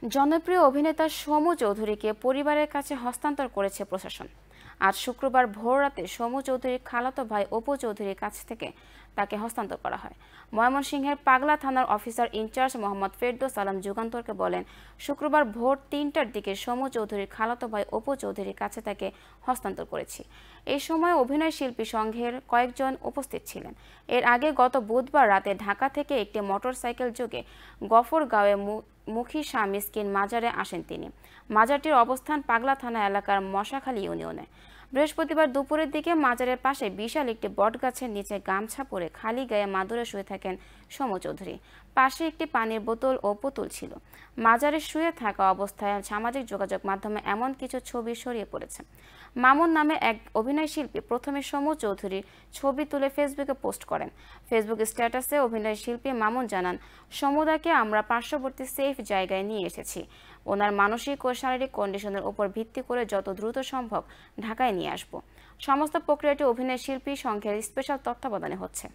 জনপ্রিয় অভিনেতা সমু চৌধুরীকে পরিবারের কাছে হস্তান্তর করেছে প্রশাসন। আজ শুক্রবার ভোররাতে সমু চৌধুরীর খালাতো ভাই অপু চৌধুরীর কাছ থেকে তাকে হস্তান্তর করা হয়। ময়মনসিংহের পাগলা থানার অফিসার ইনচার্জ মোহাম্মদ ফেরদৌস আলম যুগান্তরকে বলেন, শুক্রবার ভোর ৩টার দিকে সমু চৌধুরীর খালাতো ভাই অপু চৌধুরীর কাছে তাকে হস্তান্তর করেছি। এই সময় অভিনয় শিল্পী সংঘের কয়েকজন উপস্থিত ছিলেন। এর আগে গত বুধবার রাতে ঢাকা থেকে একটি মোটরসাইকেল যোগে গফরগাঁওয়ে মুখী শাহ মিসকিন মাজারে আসেন তিনি। মাজারটির অবস্থান পাগলা থানা এলাকার মশাখালী ইউনিয়নে। বৃহস্পতিবার দুপুরের দিকে মাজারের পাশে বিশাল একটি বটগাছের নিচে গামছা পরে খালি গায়ে মাদুরে শুয়ে থাকেন সমু চৌধুরী। পাশে একটি পানির বোতল ও পুতুল ছিল। মাজারে শুয়ে থাকা অবস্থায় সামাজিক যোগাযোগ মাধ্যমে এমন কিছু ছবি ছড়িয়ে পড়েছে। মামুন নামে এক অভিনয় শিল্পী প্রথমে সমু চৌধুরীর ছবি তুলে ফেসবুকে পোস্ট করেন। ফেসবুক স্ট্যাটাসে অভিনয় শিল্পী মামুন জানান, সমুদাকে আমরা পার্শ্ববর্তী সেফ জায়গায় নিয়ে এসেছি। ওনার মানসিক ও শারীরিক কন্ডিশনের উপর ভিত্তি করে যত দ্রুত সম্ভব ঢাকায় নিয়ে আসব। সমস্ত প্রক্রিয়াটি অভিনয় শিল্পী সংঘের স্পেশাল তত্ত্বাবধানে হচ্ছে।